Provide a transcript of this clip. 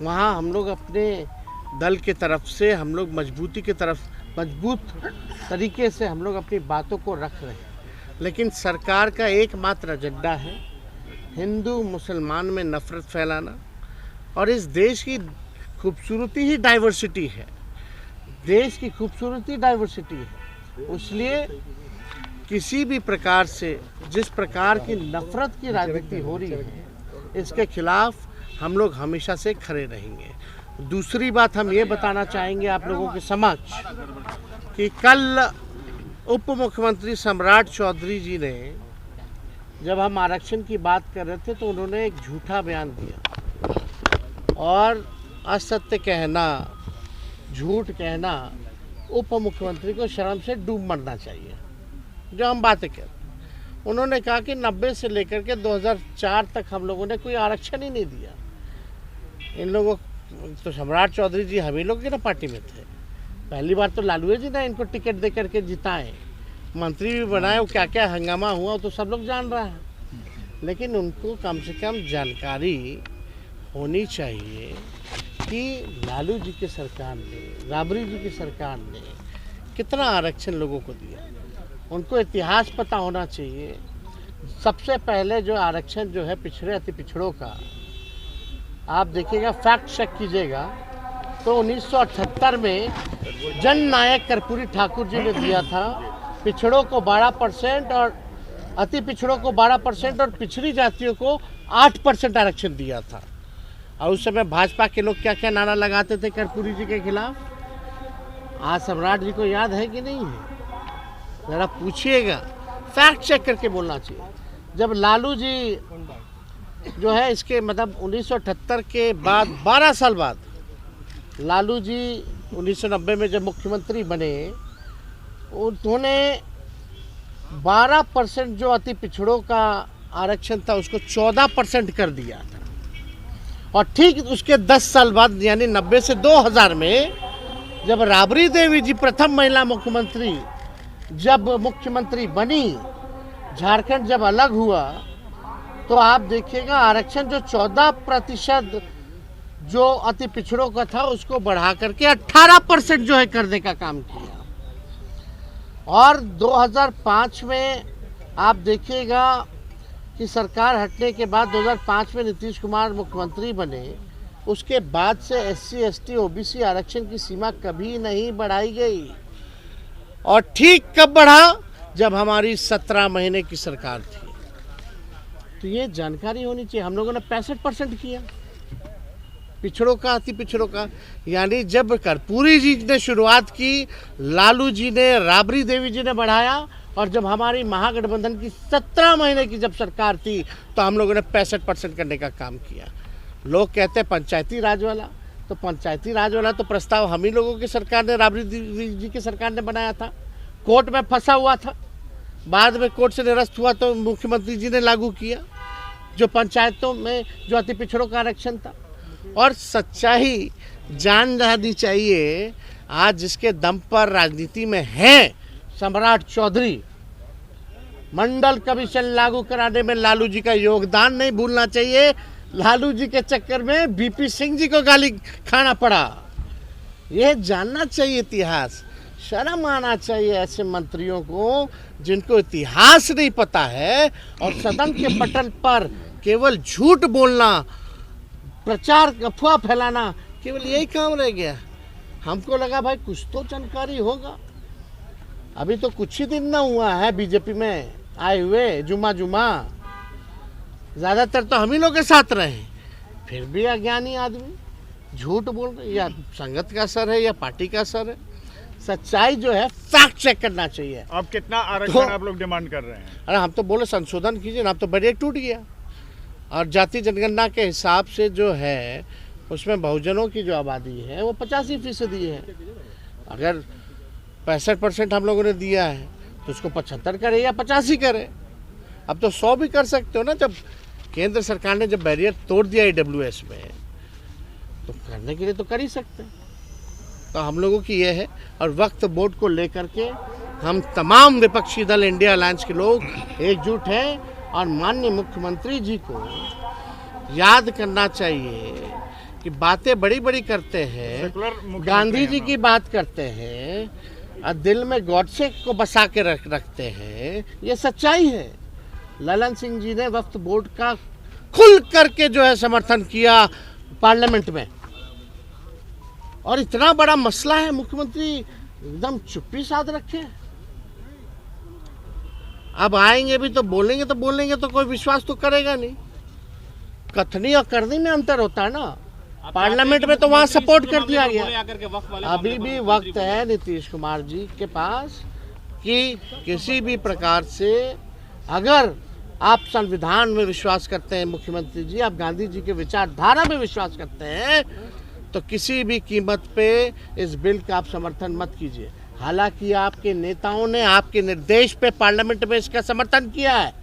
वहाँ हम लोग अपने दल के तरफ से हम लोग मजबूत तरीके से हम लोग अपनी बातों को रख रहे हैं। लेकिन सरकार का एकमात्र एजेंडा है हिंदू मुसलमान में नफरत फैलाना। और इस देश की खूबसूरती ही डाइवर्सिटी है, देश की खूबसूरती डाइवर्सिटी है। इसलिए किसी भी प्रकार से जिस प्रकार की नफरत की राजनीति हो रही है, इसके खिलाफ हम लोग हमेशा से खड़े रहेंगे। दूसरी बात हम ये बताना चाहेंगे आप लोगों के समक्ष कि कल उप मुख्यमंत्री सम्राट चौधरी जी ने, जब हम आरक्षण की बात कर रहे थे, तो उन्होंने एक झूठा बयान दिया और असत्य कहना, झूठ कहना, उप मुख्यमंत्री को शर्म से डूब मरना चाहिए। जो हम बातें कहते, उन्होंने कहा कि 90 से लेकर के 2004 तक हम लोगों ने कोई आरक्षण ही नहीं दिया। इन लोगों तो सम्राट चौधरी जी हम ही लोग की ना पार्टी में थे। पहली बार तो लालू जी ने इनको टिकट दे करके जिताए, मंत्री भी बनाए, वो क्या क्या हंगामा हुआ तो सब लोग जान रहा है। लेकिन उनको कम से कम जानकारी होनी चाहिए कि लालू जी की सरकार ने, राबड़ी जी की सरकार ने कितना आरक्षण लोगों को दिया। उनको इतिहास पता होना चाहिए। सबसे पहले जो आरक्षण जो है पिछड़े अति पिछड़ों का, आप देखिएगा, फैक्ट चेक कीजिएगा, तो 1978 में जन नायक कर्पूरी ठाकुर जी ने दिया था। पिछड़ों को 12% और अति पिछड़ों को 12% और पिछड़ी जातियों को 8% आरक्षण दिया था। और उस समय भाजपा के लोग क्या क्या नारा लगाते थे कर्पूरी जी के खिलाफ। आज सम्राट जी को याद है कि नहीं है? ज़रा पूछिएगा, फैक्ट चेक करके बोलना चाहिए। जब लालू जी जो है, इसके मतलब 1978 के बाद 12 साल बाद लालू जी 1990 में जब मुख्यमंत्री बने, उन्होंने 12% जो अति पिछड़ों का आरक्षण था उसको 14% कर दिया था। और ठीक उसके 10 साल बाद यानी 90 से 2000 में जब राबड़ी देवी जी प्रथम महिला मुख्यमंत्री जब मुख्यमंत्री बनी, झारखंड जब अलग हुआ, तो आप देखिएगा आरक्षण जो 14% जो अति पिछड़ों का था उसको बढ़ा करके 18% जो है करने का काम किया। और 2005 में आप देखिएगा कि सरकार हटने के बाद 2005 में नीतीश कुमार मुख्यमंत्री बने, उसके बाद से SC, ST, OBC आरक्षण की सीमा कभी नहीं बढ़ाई गई। और ठीक कब बढ़ा? जब हमारी 17 महीने की सरकार थी। तो ये जानकारी होनी चाहिए। हम लोगों ने 65% किया पिछड़ों का, अति पिछड़ों का। यानी जब कर्पूरी जी ने शुरुआत की, लालू जी ने, राबड़ी देवी जी ने बढ़ाया। और जब हमारी महागठबंधन की 17 महीने की जब सरकार थी, तो हम लोगों ने 65% करने का काम किया। लोग कहते हैं पंचायती राज वाला, तो पंचायती राज वाला तो प्रस्ताव हम ही लोगों की सरकार ने, राबड़ी जी की सरकार ने बनाया था। कोर्ट में फंसा हुआ था, बाद में कोर्ट से निरस्त हुआ तो मुख्यमंत्री जी ने लागू किया, जो पंचायतों में जो अति पिछड़ों का आरक्षण था। और सच्चाई जान जानी चाहिए। आज जिसके दम पर राजनीति में है सम्राट चौधरी, मंडल कमीशन लागू कराने में लालू जी का योगदान नहीं भूलना चाहिए। लालू जी के चक्कर में BP सिंह जी को गाली खाना पड़ा, यह जानना चाहिए इतिहास। शर्म आना चाहिए ऐसे मंत्रियों को जिनको इतिहास नहीं पता है और सदन के पटल पर केवल झूठ बोलना, प्रचार, अफवाह फैलाना, केवल यही काम रह गया। हमको लगा भाई कुछ तो जानकारी होगा। अभी तो कुछ ही दिन ना हुआ है बीजेपी में आए हुए, जुमा ज़्यादातर तो हम ही लोग के साथ रहे, फिर भी अज्ञानी आदमी झूठ बोल रहे। या संगत का असर है या पार्टी का असर है। सच्चाई जो है फैक्ट चेक करना चाहिए। अब कितना आरक्षण आप लोग डिमांड कर रहे हैं? अरे हम तो बोले संशोधन कीजिए ना, अब तो बैरियर टूट गया। और जाति जनगणना के हिसाब से जो है उसमें बहुजनों की जो आबादी है वो 85% है। अगर 65% हम लोगों ने दिया है तो उसको 75 करे या 85 करे। अब तो 100 भी कर सकते हो ना। जब केंद्र सरकार ने जब बैरियर तोड़ दिया AWS में, तो करने के लिए तो कर ही सकते हैं। तो हम लोगों की ये है। और वक्त बोर्ड को लेकर के हम तमाम विपक्षी दल इंडिया अलायंस के लोग एकजुट हैं। और माननीय मुख्यमंत्री जी को याद करना चाहिए कि बातें बड़ी बड़ी करते हैं, गांधी जी की बात करते हैं और दिल में गॉडसे को बसा के रखते हैं, ये सच्चाई है। ललन सिंह जी ने वक्फ बोर्ड का खुल करके जो है समर्थन किया पार्लियामेंट में, और इतना बड़ा मसला है मुख्यमंत्री एकदम चुप्पी साध रखे। अब आएंगे भी तो बोलेंगे तो कोई विश्वास तो करेगा नहीं। कथनी और करनी में अंतर होता है ना। पार्लियामेंट में तो वहां सपोर्ट कर दिया गया। अभी भी वक्त है नीतीश कुमार जी के पास कि किसी भी प्रकार से, अगर आप संविधान में विश्वास करते हैं मुख्यमंत्री जी, आप गांधी जी के विचारधारा में विश्वास करते हैं, तो किसी भी कीमत पे इस बिल का आप समर्थन मत कीजिए। हालांकि आपके नेताओं ने आपके निर्देश पे पार्लियामेंट में इसका समर्थन किया है।